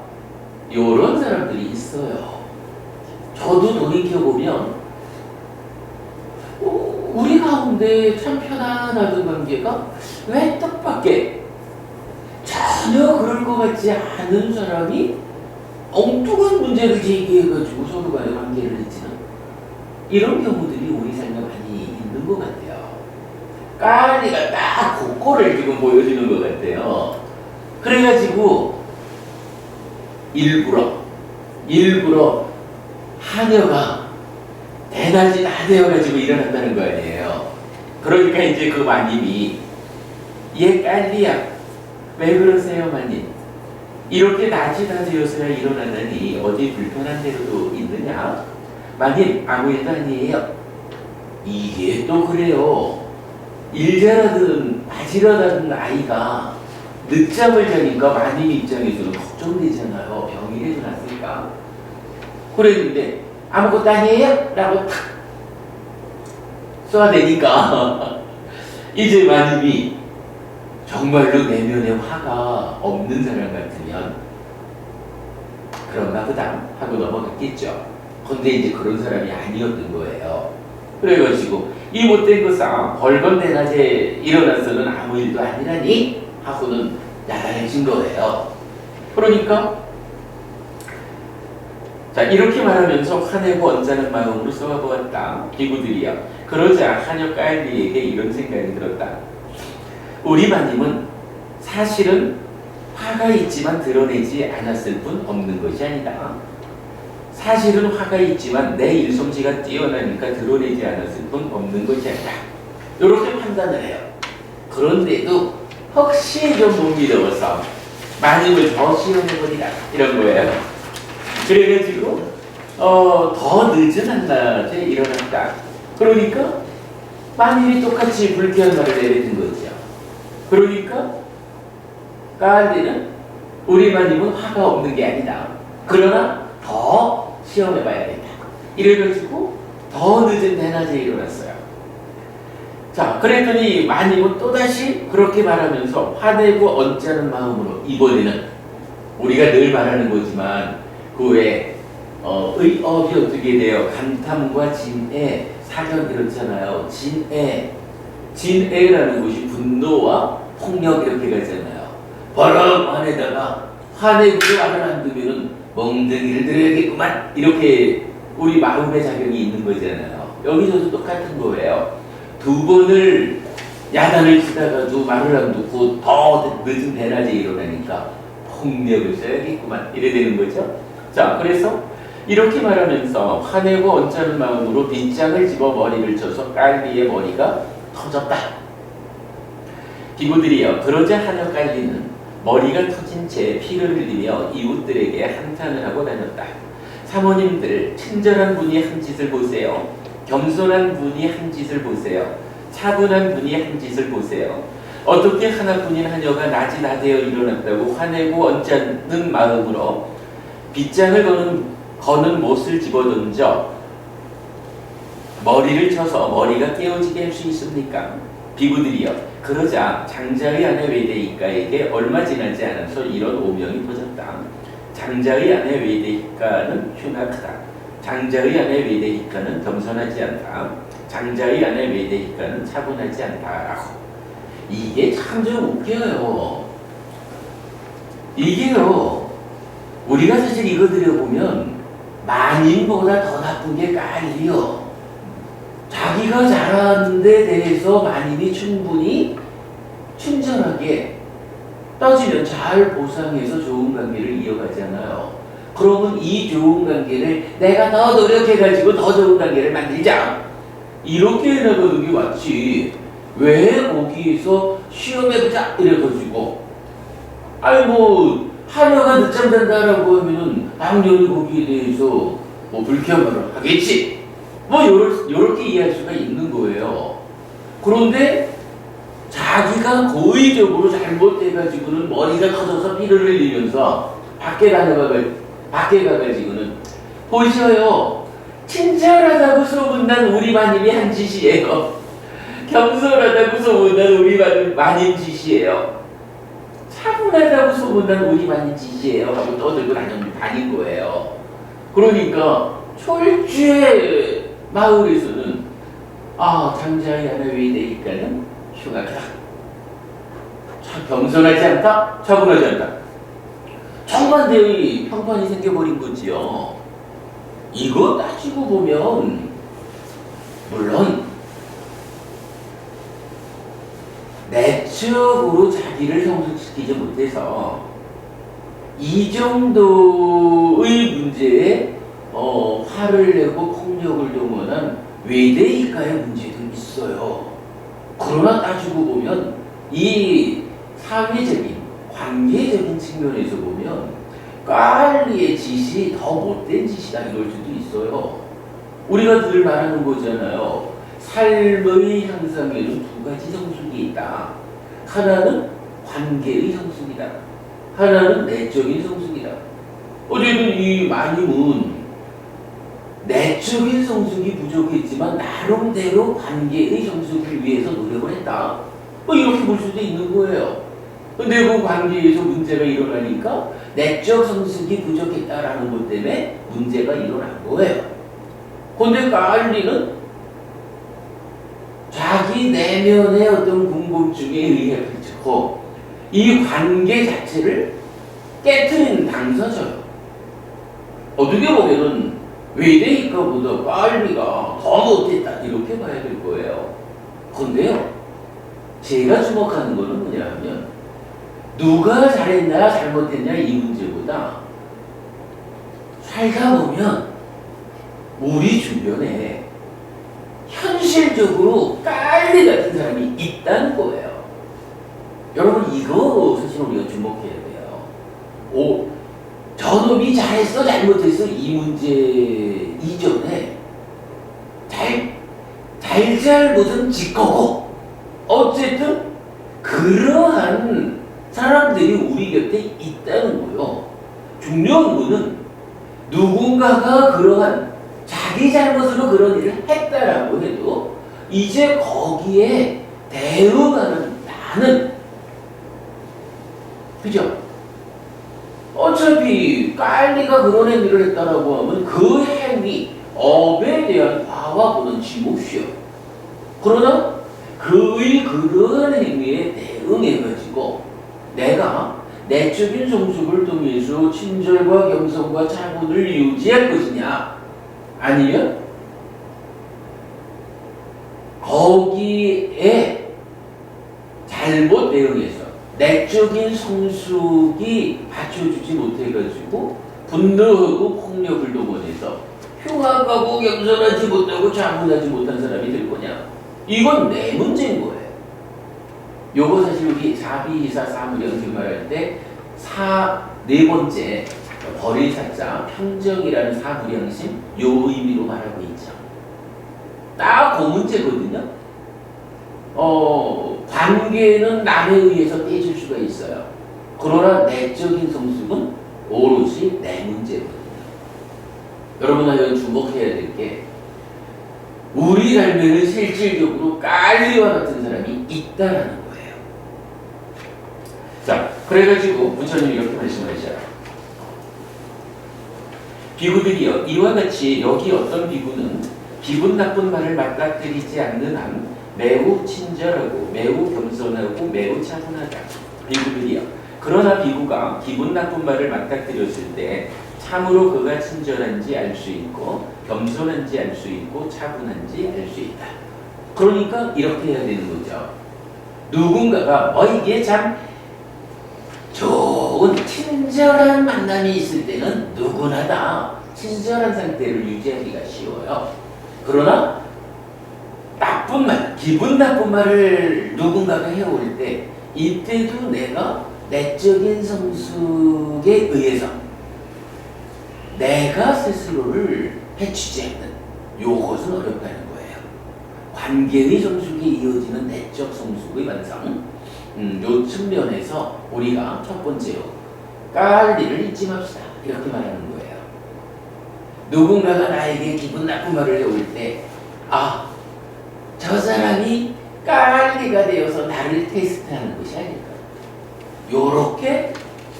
요런 사람들이 있어요. 저도 돌이켜보면 우리 가운데 참 편안하던 관계가 왜 뜻밖의 전혀 그럴 것 같지 않은 사람이 엉뚱한 문제를 제기해가지고 서로 간에 관계를 해치는 이런 경우들이 우리 삶에 많이 있는 것 같아요. 까리가 딱 그거를 지금 보여주는 것 같아요. 그래가지고 일부러 하녀가 대낮이 다 되어가지고 일어났다는 거 아니에요. 그러니까 이제 그 마님이 얘 깔리야 왜 그러세요 마님? 이렇게 낮이 다 되어서야 일어나다니 어디 불편한 데로도 있느냐? 마님 아무 일도 아니에요. 이게 또 그래요. 일 잘하던 바지런하던 아이가 늦잠을 자니까 마님 입장에서는 걱정되잖아요. 병이라도 났을까? 그랬는데 아무것도 아니에요? 라고 탁 쏘아대니까 이제 마님이 정말로 내면에 화가 없는 사람 같으면 그런가 보다 하고 넘어갔겠죠. 근데 이제 그런 사람이 아니었던 거예요. 그래가지고 이 못된 것아 벌건 대낮에 일어나서는 아무 일도 아니라니 하고는 야단해진 거예요. 그러니까 자 이렇게 말하면서 화내고 언짢은 마음으로 쏘아보았다. 비구들이여. 그러자 하녀 까일리에게 이런 생각이 들었다. 우리 마님은 사실은 화가 있지만 드러내지 않았을 뿐 없는 것이 아니다. 사실은 화가 있지만 내 일솜씨가 뛰어나니까 드러내지 않았을 뿐 없는 것이 아니다. 이렇게 판단을 해요. 그런데도 혹시 좀 못 믿어서 마님을 더 시험해보리라 이런 거예요. 그래가지고 더 늦은 한낮에 일어났다. 그러니까 마님이 똑같이 불쾌한 말을 내뱉은 거죠. 그러니까 까알리는 우리 마님은 화가 없는 게 아니다. 그러나 더 시험해봐야겠다. 이래가지고 더 늦은 대낮에 일어났어요. 자, 그랬더니 마님은 또다시 그렇게 말하면서 화내고 언짢은 마음으로 이번에는 우리가 늘 말하는 거지만 그 외에 의업이 어떻게 돼요? 감탐과 진애, 사견 이렇잖아요. 진애라는 것이 분노와 폭력 이렇게 가잖아요. 버럭 화내다가 화내고 말을 안 두면은 멍덩이를 들어야겠구만 이렇게 우리 마음의 작용이 있는 거잖아요. 여기서도 똑같은 거예요. 두 번을 야단을 치다가도 말을 안 듣고 더 늦은 대낮에 일어나니까 폭력을 써야겠구만 이래 되는 거죠. 자, 그래서 이렇게 말하면서 화내고 언짢은 마음으로 빗장을 집어 머리를 쳐서 깔리의 머리가 터졌다. 비구들이여. 그러자 하녀 깔리는 머리가 터진 채 피를 흘리며 이웃들에게 한탄을 하고 다녔다. 사모님들, 친절한 분이 한 짓을 보세요. 겸손한 분이 한 짓을 보세요. 차분한 분이 한 짓을 보세요. 어떻게 하나뿐인 하녀가 낮이 다 되어 일어났다고 화내고 언짢은 마음으로 빗장을 거는 못을 집어던져 머리를 쳐서 머리가 깨어지게 할 수 있습니까? 비구들이여. 그러자 장자의 아내 외대이까에게 얼마 지나지 않아서 이런 오명이 터졌다. 장자의 아내 외대이까는 흉악하다. 장자의 아내 외대이까는 겸손하지 않다. 장자의 아내 외대이까는 차분하지 않다라고. 이게 참 좀 웃겨요. 이게요. 우리가 사실 이거 들여보면 만인보다 더 나쁜 게 깔이요. 자기가 잘하는 데 대해서 만인이 충분히 친절하게 따지면 잘 보상해서 좋은 관계를 이어가잖아요. 그러면 이 좋은 관계를 내가 더 노력해가지고 더 좋은 관계를 만들자. 이렇게 해나가는 게 맞지. 왜 거기에서 시험해보자 이래가지고 아니 뭐 하녀가 늦잠 잔다라고 하면은 당연히 거기에 대해서 뭐 불쾌함을 하겠지. 뭐 요렇게 이해할 수가 있는 거예요. 그런데 자기가 고의적으로 잘못해가지고는 머리가 터져서 피를 흘리면서 밖에 가가지고는 보셔요. 친절하다고 소문난 우리 마님이 한 짓이에요. 겸손하다고 소문난 우리 마님 짓이에요. 차분하다고 소문난 우리 마님 짓이에요 하고 떠들고 다닌 거예요. 그러니까 철주의 마을에서는 장자의 하나 외대니까는 흉하다. 참 겸손하지 않다? 차분하지 않다. 정반대의 평판이 생겨버린 거지요. 이거 따지고 보면 물론 내적으로 자기를 성숙시키지 못해서 이 정도의 문제에 화를 내고 폭력을 동원한 외대이과의 문제도 있어요. 그러나 따지고 보면 이 사회적인 관계적인 측면에서 보면 깔리의 짓이 더 못된 짓이다 이럴 수도 있어요. 우리가 늘 말하는 거잖아요. 삶의 향상에는 두 가지 성숙이 있다. 하나는 관계의 성숙이다. 하나는 내적인 성숙이다. 어쨌든 이 마님은 내적인 성숙이 부족했지만 나름대로 관계의 성숙을 위해서 노력을 했다. 뭐 이렇게 볼 수도 있는 거예요. 근데 그 관계에서 문제가 일어나니까 내적 성숙이 부족했다라는 것 때문에 문제가 일어난 거예요. 근데 깔리는 자기 내면의 어떤 궁금증에 의해 그치고 이 관계 자체를 깨트리는 당사자예요. 어떻게 보면은 외대이과보다 깔리가 더 못했다 이렇게 봐야 될 거예요. 근데요, 제가 주목하는 거는 뭐냐면 누가 잘했냐 잘못했냐 이 문제보다 살다 보면 우리 주변에 현실적으로 깔리 같은 사람이 있다는 거예요. 여러분 이거 사실 우리가 주목해야 돼요. 저놈이 잘했어 잘못했어 이 문제 이전에 잘못은 지 거고 어쨌든 그러한 사람들이 우리 곁에 있다는 거예요. 중요한 거는 누군가가 그러한 자기 잘못으로 그런 일을 했다라고 해도 이제 거기에 대응하는 나는 그죠? 어차피 깔리가 그런 행위를 했다라고 하면 그 행위 업에 대한 화와고는 지목시요. 그러나 그의 그런 행위에 대응해가지고 내가 내적인 성숙을 통해서 친절과 겸손과 차분을 유지할 것이냐 아니면 거기에 잘못 대응해서 내적인 성숙이 받쳐주지 못해가지고 분노하고 폭력을 동원해서 흉악하고 겸손하지 못하고 차분하지 못한 사람이 될 거냐? 이건 내 문제인 거예요. 요거 사실 우리 사비이사 사무령을 말할 때 네 번째 버릴 사자 평정이라는 사무령심 요 의미로 말하고 있죠. 딱 그 문제거든요. 관계는 남에 의해서 깨질 수가 있어요. 그러나 내적인 성숙은 오롯이 내 문제거든요. 여러분 하여간 주목해야 될 게 우리 삶에는 실질적으로 깔리와 같은 사람이 있다라는 거예요. 자, 그래가지고 부처님이 이렇게 말씀하셔요. 비구들이여 이와 같이 여기 어떤 비구는 기분 나쁜 말을 맞닥뜨리지 않는 한 매우 친절하고 매우 겸손하고 매우 차분하다. 비구들이여 그러나 비구가 기분 나쁜 말을 맞닥뜨렸을 때 참으로 그가 친절한지 알 수 있고 겸손한지 알 수 있고 차분한지 알 수 있다. 그러니까 이렇게 해야 되는 거죠. 누군가가 이게 참 좋은 친절한 만남이 있을 때는 누구나 다 친절한 상태를 유지하기가 쉬워요. 그러나 나쁜 말, 기분 나쁜 말을 누군가가 해올 때 이때도 내가 내적인 성숙에 의해서 내가 스스로를 해치지 않는 요것은 어렵다는 거예요. 관계의 성숙에 이어지는 내적 성숙의 완성. 요 측면에서 우리가 첫 번째로 깔 일을 잊지 맙시다. 이렇게 말하는 거예요. 누군가가 나에게 기분 나쁜 말을 해올 때 저 사람이 깔리가 되어서 나를 테스트하는 것이 아닐까. 요렇게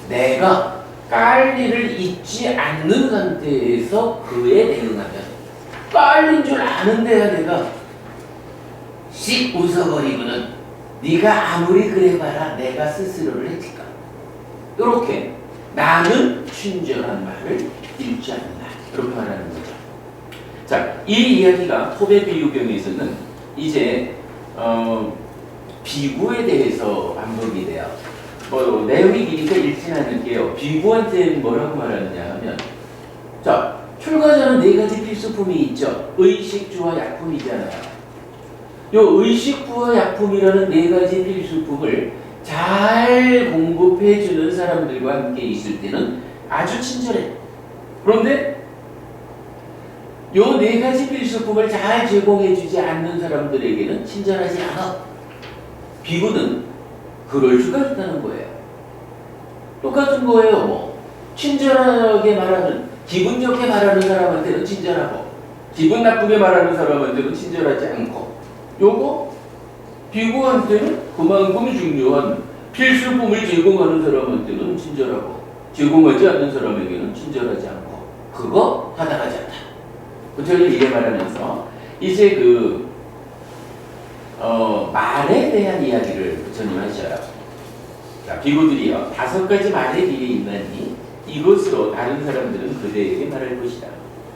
내가 깔리를 잊지 않는 상태에서 그에 대응하면 깔린 줄 아는데야 내가 씩 웃어버리고는 네가 아무리 그래봐라 내가 스스로를 해칠까. 요렇게 나는 친절한 말을 잃지 않는다. 이렇게 말하는 거죠. 자, 이 이야기가 토배 비유경에서는 이제 비구에 대해서 반복이 돼요. 내용이 기니까 읽진 않을게요. 비구한테는 뭐라고 말하느냐 하면, 자, 출가자는 네 가지 필수품이 있죠. 의식주와 약품이잖아요. 요 의식주와 약품이라는 네 가지 필수품을 잘 공급해주는 사람들과 함께 있을 때는 아주 친절해. 그런데 요 네 가지 필수품을 잘 제공해주지 않는 사람들에게는 친절하지 않아. 비구는 그럴 수가 있다는 거예요. 똑같은 거예요. 친절하게 말하는, 기분 좋게 말하는 사람한테는 친절하고 기분 나쁘게 말하는 사람한테는 친절하지 않고, 요거 비구한테는 그만큼 중요한 필수품을 제공하는 사람한테는 친절하고 제공하지 않는 사람에게는 친절하지 않고, 그거 하나가지 않다. 부처님이 이래 말하면서 이제 말에 대한 이야기를 부처님 하셔요. 자, 비구들이여 5가지 말의 길에 있나니 이것으로 다른 사람들은 그대에게 말할 것이다.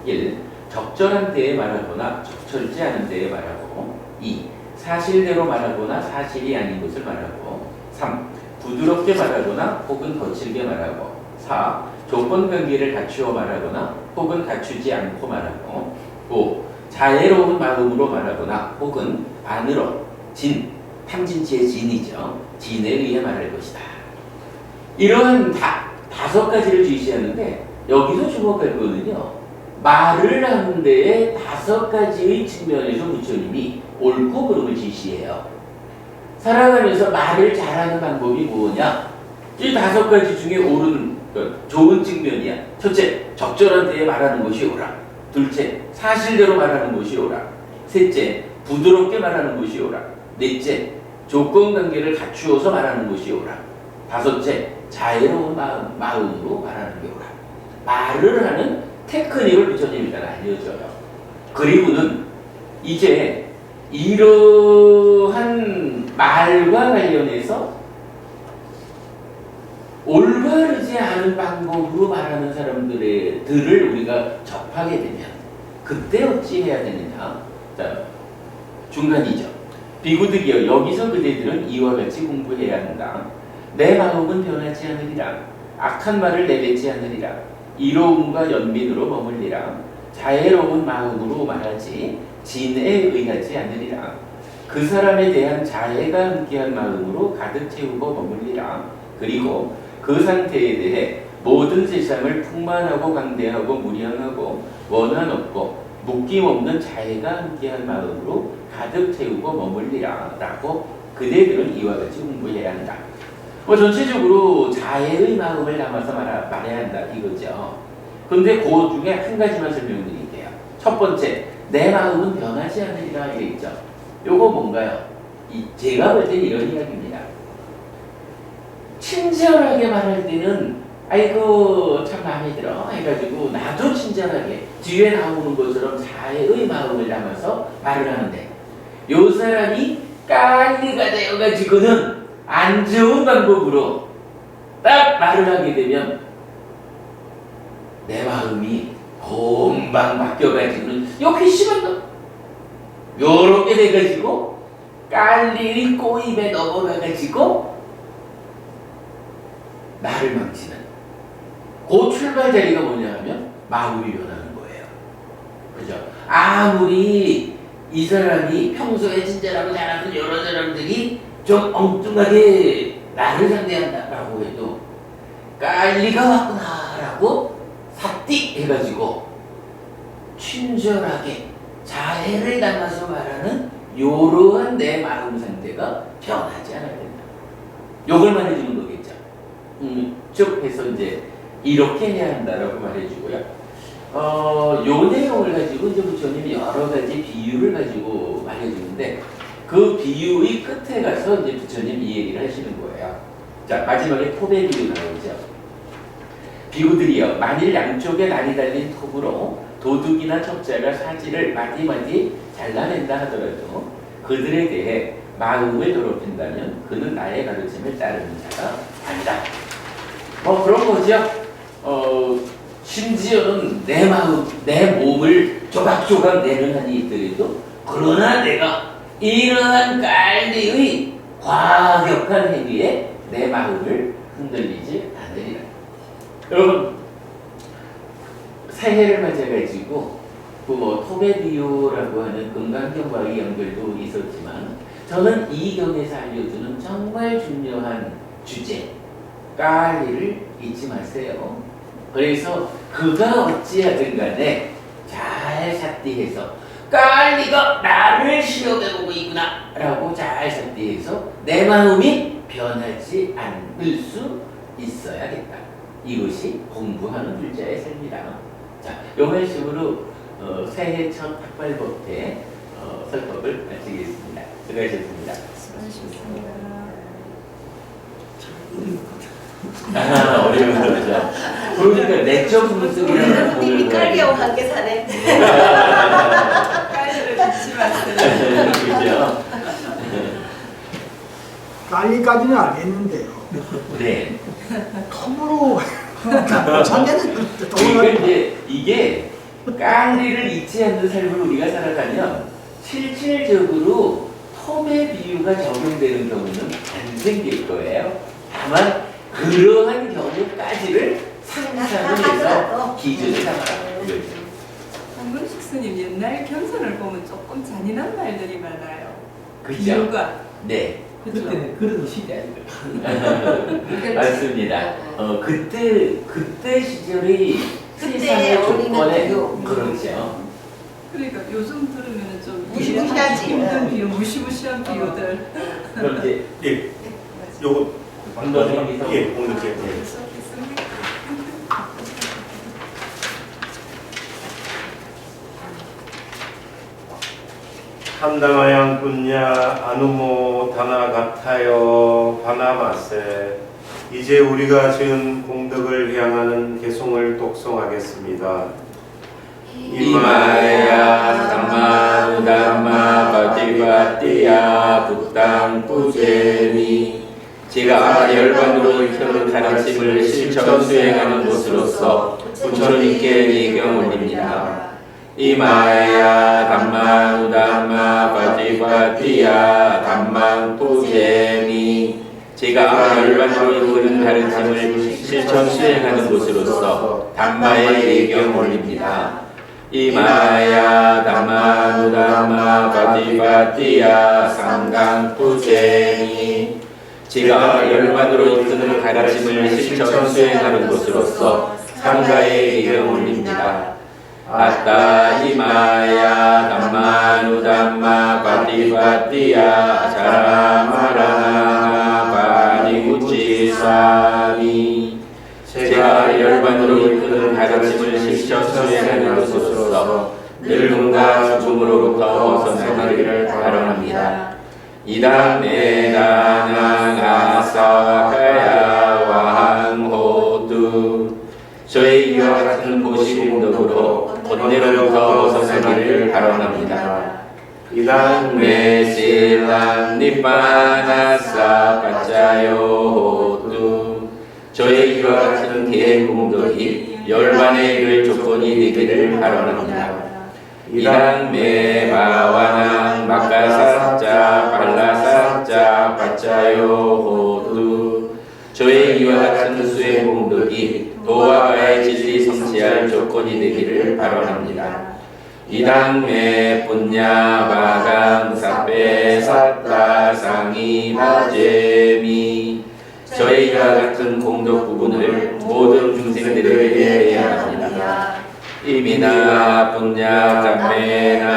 1. 적절한 때에 말하거나 적절치 않은 때에 말하고, 2. 사실대로 말하거나 사실이 아닌 것을 말하고, 3. 부드럽게 말하거나 혹은 거칠게 말하고, 4. 조건 관계를 갖추어 말하거나 혹은 갖추지 않고 말하고, 5. 자애로운 마음으로 말하거나 혹은 반으로, 탐진치의 진이죠. 진에 의해 말할 것이다. 이런 5가지를 제시하는데 여기서 주목할 거는요, 말을 하는 데에 5가지의 측면에서 부처님이 옳고 그름을 제시해요. 살아가면서 말을 잘하는 방법이 뭐냐? 이 5가지 중에 옳은, 좋은 측면이야. 첫째, 적절한 때에 말하는 것이 옳아. 둘째, 사실대로 말하는 것이 옳아. 셋째, 부드럽게 말하는 것이 옳아. 넷째, 조건관계를 갖추어서 말하는 것이 옳아. 다섯째, 자애로운 마음으로 말하는 게 옳아. 말을 하는 테크닉을 부처님이 일단 알려줘요. 그리고는 이제 이러한 말과 관련해서 올바르지 않은 방법으로 말하는 사람들을 우리가 접하게 되면 그때 어찌 해야 되느냐? 자, 중간이죠. 비구들이여 여기서 그대들은 이와 같이 공부해야 한다. 내 마음은 변하지 않으리라. 악한 말을 내뱉지 않으리라. 이로움과 연민으로 머물리라. 자애로운 마음으로 말하지 진에 의하지 않으리라. 그 사람에 대한 자애가 함께한 마음으로 가득 채우고 머물리라. 그리고 그 상태에 대해 모든 세상을 풍만하고 강대하고 무량하고 원한 없고 묶임 없는 자애가 함께한 마음으로 가득 채우고 머물리라. 라고 그대들은 이와 같이 공부해야 한다. 전체적으로 자애의 마음을 담아서 말해야 한다 이거죠. 그런데 그 중에 한 가지만 설명드릴게요. 첫 번째, 내 마음은 변하지 않으리라 이랬죠. 요거 뭔가요? 제가 볼 땐 이런 이야기입니다. 친절하게 말할 때는 아이고 참 마음에 들어 해가지고 나도 친절하게 뒤에 나오는 것처럼 자애의 마음을 담아서 말을 하는데, 요 사람이 깔리가 되어가지고는 안 좋은 방법으로 딱 말을 하게 되면 내 마음이 금방 바뀌어가지고는 이렇게 심한 요렇게 돼가지고 깔일이 꼬입에 넘어가가지고 나를 망치는 그 출발 자리가 뭐냐 하면 마음이 변하는 거예요. 그죠? 아무리 이 사람이 평소에 친절하고 잘하는 여러 사람들이 좀 엉뚱하게 나를 상대한다라고 해도 깔리가 왔구나라고 사띠 해가지고 친절하게 자애를 담아서 말하는 요러한 내 마음 상태가 변하지 않아야 된다. 요걸만 해주는 거겠죠. 쭉 해서 이제 이렇게 해야 한다라고 말해주고요. 요 내용을 가지고 이제 부처님이 여러 가지 비유를 가지고 말해주는데 그 비유의 끝에 가서 이제 부처님 이 얘기를 하시는 거예요. 자, 마지막에 톱의 비유 나오죠. 비구들이여, 만일 양쪽에 날이 달린 톱으로 도둑이나 첩자가 사지를 마디마디 잘라낸다 하더라도 그들에 대해 마음을 더럽힌다면 그는 나의 가르침을 따르는 자가 아니다. 뭐 그런 거죠. 심지어는 내 마음, 내 몸을 조각조각 내는 한이 있더라도 그러나 내가 이러한 깔리의 과격한 행위에 내 마음을 흔들리지 않으리라. 여러분, 새해를 맞아가지고 뭐 토베비오라고 하는 금강경과의 연결도 있었지만 저는 이 경에서 알려주는 정말 중요한 주제 깔리를 잊지 마세요. 그래서 그가 어찌하든 간에 잘 삿디해서 깔리가 나를 시험해보고 있구나 라고 잘 삿디해서 내 마음이 변하지 않을 수 있어야겠다. 이것이 공부하는 불자의 삶이다. 자, 요 말씀으로 새해 첫 탁발법회 설법을 마치겠습니다. 수고하셨습니다. 아, 어려운 거죠. 그러니까 내적 분석이라는 선생님이 깔리하고 함께 사네. 깔리를 잊지 마세요. 그죠? 깔리까지는 알겠는데요. 네. 톱으로 전에는 그러니까 이제 이게 깔리를 잊지 않는 삶을 우리가 살아가면 실질적으로 톱의 비유가 적용되는 경우는 안 생길 거예요. 다만 그러한 경우까지를 상상을 해서 기준을 삼아라. 한문식 스님 옛날 경선을 보면 조금 잔인한 말들이 많아요. 그죠? 비유가. 네. 그죠? 그때는 그런 시대 아니에요. 맞습니다. 그때 시절의 그때 세상의 어린이들 조건에 비유. 그렇죠. 그러니까 요즘 들으면 좀 무시무시하지. 힘든 비유, 무시무시한 비유들. 그럼 이제 예, 요거 한번 해서 예, 오늘 제 한담하양 분야 아누모 다나 같아요 바나마세. 이제 우리가 지은 공덕을 향하는 개송을 독송하겠습니다. 이마야 담마 바티바티야 북당 부제니. 제가 열반으로 이끄는 가르침을 실천 수행하는 곳으로서 부처님께 예경 올립니다. 이마야 담마 바티바티야 담마 부제니. 제가 열반으로 이끄는 가르침을 실천 수행하는 곳으로서 담마의 예경 올립니다. 이마야 담마 바티바티야 상강 부제니. 제가 열반으로 이끄는 가르침을 실천 수행하는 곳으로서 상가의 예경 올립니다. 아따 이마야 담마 바티바티야 자라마라나 바니구치사미. 제가 열반으로 이끄는 가르침을 실천 수행하는 곳으로서 늙음과 죽음으로부터 벗어나기를 바랍니다. 이담에다낭 아사카야 와항호두. 저의 이와 같은 보시 공덕으로 번뇌로부터 벗어나기를 바랍니다. 이담메실람 니빠나사 빠짜요 호두. 저의 이와 같은 계행 공덕이 열반에 이를 조건이 되기를 바랍니다. 이랑 매바와낭 막가사자 발라사자 바짜요 호두 저의 이와 같은 수행 공덕이 도와 바의 진리 성취할 조건이 되기를 바랍니다. 이당매 분야 바강 사페 사타 상이 바제미 저의 이와 같은 공덕 부분을 모든 중생들에게 해야 합니다. 이미나 분야 감메나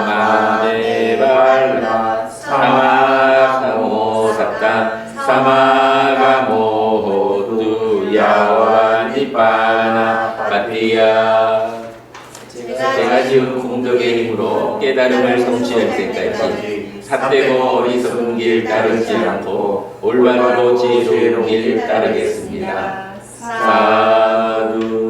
마네 발라 사마가모 사타 사마가모 호두 야와 니빠나 파티야 제가 지은 공덕의 힘으로 깨달음을 성취할 때까지 삿되고 어리석은 길 따르지 않고 올바르고 지혜로운 길 따르겠습니다. 사두